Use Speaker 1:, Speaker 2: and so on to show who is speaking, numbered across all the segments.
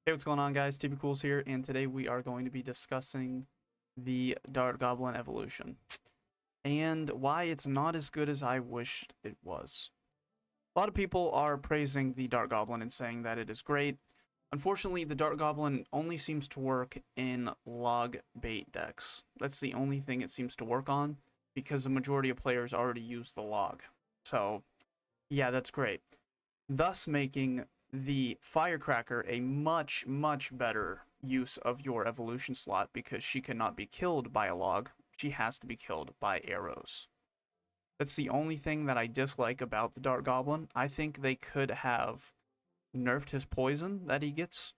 Speaker 1: Hey, what's going on, guys? TB Cools here, and today we are going to be discussing the Dart Goblin Evolution and why it's not as good as I wished it was. A lot of people are praising the Dart Goblin and saying that it is great. Unfortunately, the Dart Goblin only seems to work in log bait decks. That's the only thing it seems to work on because the majority of players already use the log. So, yeah, that's great. Thus making the Firecracker a much better use of your evolution slot because she cannot be killed by a log. She has to be killed by arrows. That's the only thing that I dislike about the Dart Goblin. I think they could have nerfed his poison that he gets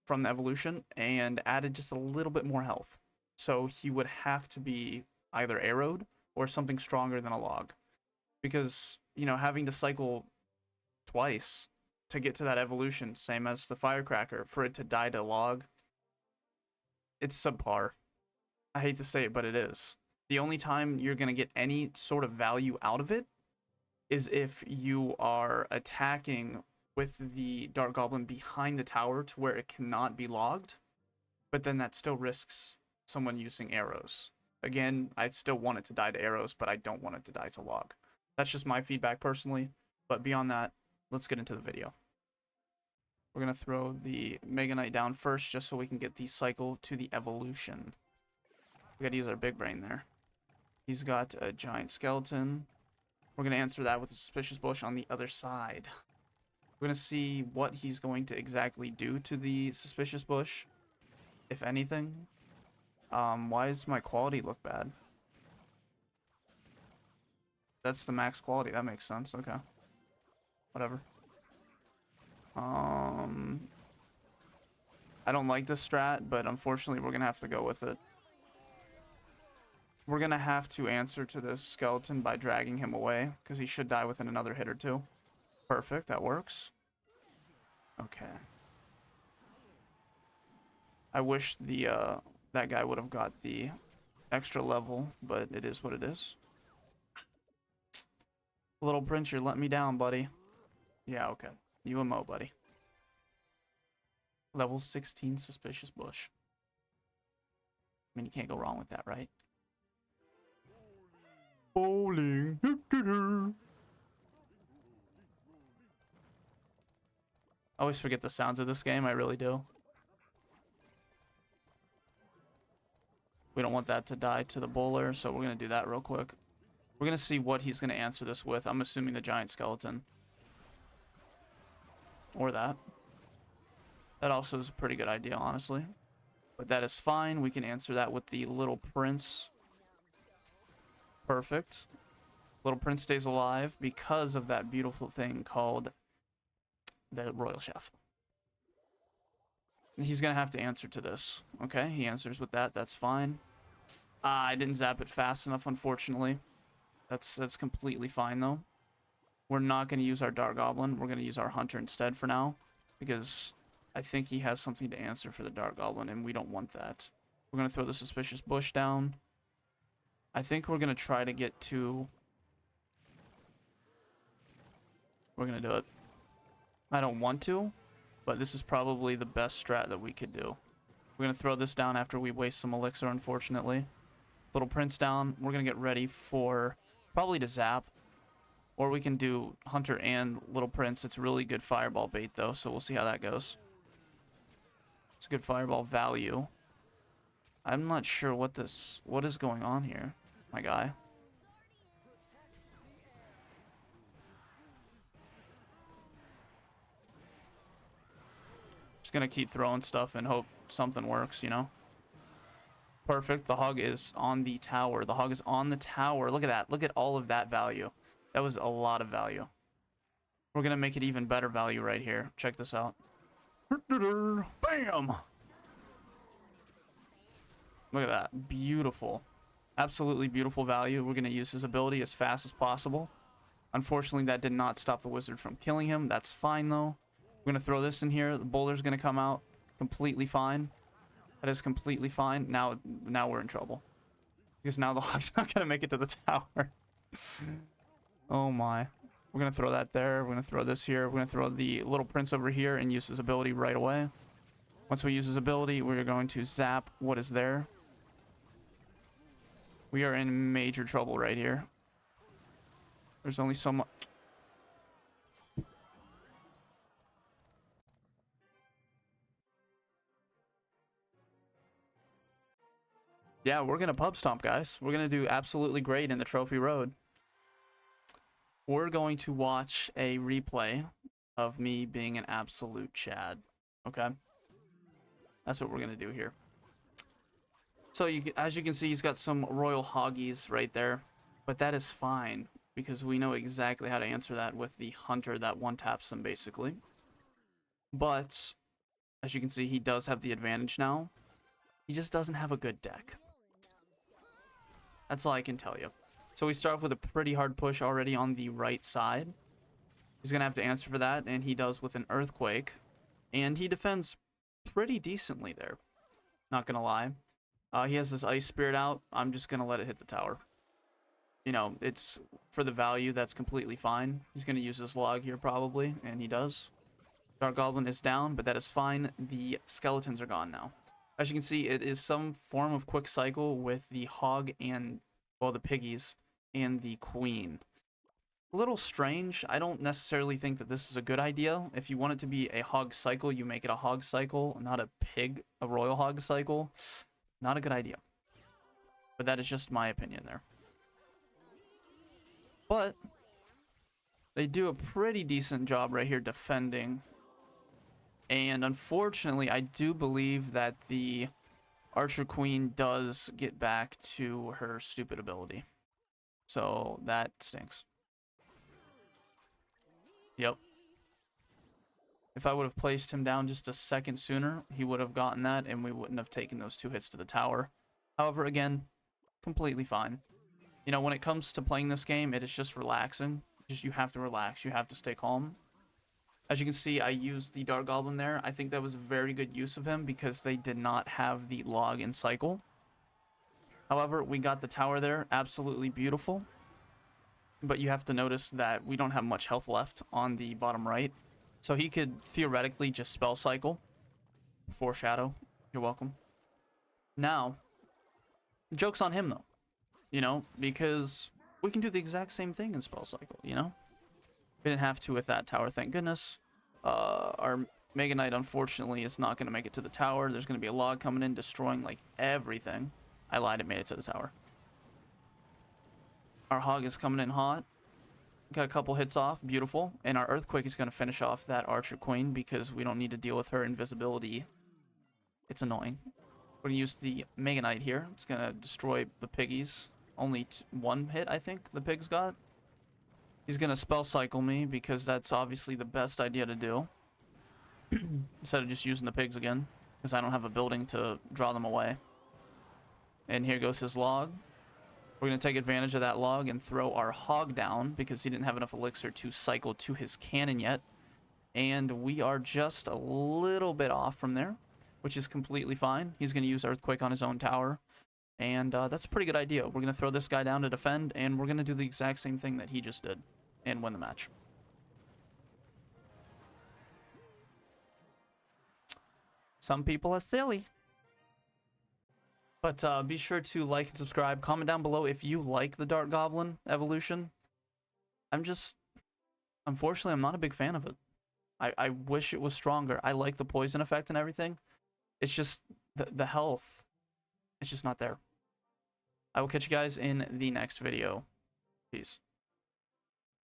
Speaker 1: from the evolution and added just a little bit more health. So he would have to be either arrowed or something stronger than a log. Because, you know, having to cycle twice to get to that evolution, same as the Firecracker, for it to die to log, it's subpar. I hate to say it, but it is. The only time you're going to get any sort of value out of it is if you are attacking with the Dart Goblin behind the tower to where it cannot be logged, but then that still risks someone using arrows. Again, I still want it to die to arrows, but I don't want it to die to log. That's just my feedback personally, but beyond that, let's get into the video. We're going to throw the Mega Knight down first just so we can get the cycle to the evolution. We got to use our big brain there. He's got a giant skeleton. We're going to answer that with a suspicious bush on the other side. We're going to see what he's going to exactly do to the suspicious bush, if anything. Why does my quality look bad? That's the max quality. That makes sense. Okay. Whatever. I don't like this strat, but unfortunately we're gonna have to go with it. We're gonna have to answer to this skeleton by dragging him away, because he should die within another hit or two. Perfect, that works. Okay. I wish the that guy would have got the extra level, but it is what it is. Little Prince, you're letting me down, buddy. Yeah, okay. You and Mo, buddy. Level 16 suspicious bush. I mean, you can't go wrong with that, right? Bowling. I always forget the sounds of this game. I really do. We don't want that to die to the bowler, so we're going to do that real quick. We're going to see what he's going to answer this with. I'm assuming the giant skeleton. Or that. That also is a pretty good idea, honestly. But that is fine. We can answer that with the Little Prince. Perfect. Little Prince stays alive because of that beautiful thing called the Royal Chef. And he's going to have to answer to this. Okay, he answers with that. That's fine. I didn't zap it fast enough, unfortunately. That's completely fine, though. We're not going to use our Dart Goblin. We're going to use our Hunter instead for now, because I think he has something to answer for the Dart Goblin, and we don't want that. We're going to throw the suspicious bush down. I think we're going to try to get to... We're going to do it. I don't want to, but this is probably the best strat that we could do. We're going to throw this down after we waste some elixir, unfortunately. Little Prince down. We're going to get ready for probably to zap. Or we can do Hunter and Little Prince. It's really good fireball bait, though, so we'll see how that goes. It's a good fireball value. I'm not sure what is going on here, my guy. Just gonna keep throwing stuff and hope something works, you know? Perfect. The hog is on the tower. The hog is on the tower. Look at that. Look at all of that value. That was a lot of value. We're going to make it even better value right here. Check this out. Bam! Look at that. Beautiful. Absolutely beautiful value. We're going to use his ability as fast as possible. Unfortunately, that did not stop the wizard from killing him. That's fine, though. We're going to throw this in here. The boulder's going to come out completely fine. That is completely fine. Now we're in trouble. Because now the hog's not going to make it to the tower. Oh my. We're going to throw that there. We're going to throw this here. We're going to throw the Little Prince over here and use his ability right away. Once we use his ability, we're going to zap what is there. We are in major trouble right here. There's only so much. Yeah, we're going to pub stomp, guys. We're going to do absolutely great in the trophy road. We're going to watch a replay of me being an absolute Chad. Okay? That's what we're going to do here. So, as you can see, he's got some royal hoggies right there. But that is fine, because we know exactly how to answer that with the hunter that one-taps him, basically. But, as you can see, he does have the advantage now. He just doesn't have a good deck. That's all I can tell you. So we start off with a pretty hard push already on the right side. He's going to have to answer for that, and he does with an Earthquake. And he defends pretty decently there. Not going to lie. He has this Ice Spirit out. I'm just going to let it hit the tower. You know, it's for the value, that's completely fine. He's going to use this log here probably, and he does. Dart Goblin is down, but that is fine. The skeletons are gone now. As you can see, it is some form of quick cycle with the hog and, well, the piggies and the queen. A little strange. I don't necessarily think that this is a good idea. If you want it to be a hog cycle, you make it a hog cycle, not a royal hog cycle. Not a good idea. But that is just my opinion there. But they do a pretty decent job right here defending. And unfortunately, I do believe that the Archer Queen does get back to her stupid ability. So that stinks. Yep. If I would have placed him down just a second sooner, he would have gotten that, and we wouldn't have taken those 2 hits to the tower. However, again, completely fine. You know, when it comes to playing this game, it is just relaxing. You have to relax. You have to stay calm. As you can see, I used the Dart Goblin there. I think that was a very good use of him because they did not have the log and cycle. However, we got the tower there. Absolutely beautiful. But you have to notice that we don't have much health left on the bottom right. So he could theoretically just spell cycle. Foreshadow. You're welcome. Now, joke's on him though. You know, because we can do the exact same thing in spell cycle, you know? We didn't have to with that tower, thank goodness. Our Mega Knight, unfortunately, is not going to make it to the tower. There's going to be a log coming in, destroying, like, everything. I lied, it made it to the tower. Our Hog is coming in hot. Got a couple hits off, beautiful. And our Earthquake is going to finish off that Archer Queen because we don't need to deal with her invisibility. It's annoying. We're going to use the Mega Knight here. It's going to destroy the piggies. Only 1 hit, I think, the pigs got. He's going to spell cycle me because that's obviously the best idea to do. Instead of just using the pigs again. Because I don't have a building to draw them away. And here goes his log. We're going to take advantage of that log and throw our hog down because he didn't have enough elixir to cycle to his cannon yet. And we are just a little bit off from there, which is completely fine. He's going to use Earthquake on his own tower. And that's a pretty good idea. We're going to throw this guy down to defend, and we're going to do the exact same thing that he just did and win the match. Some people are silly. But be sure to like and subscribe. Comment down below if you like the Dart Goblin Evolution. Unfortunately, I'm not a big fan of it. I wish it was stronger. I like the poison effect and everything. It's just the health. It's just not there. I will catch you guys in the next video. Peace.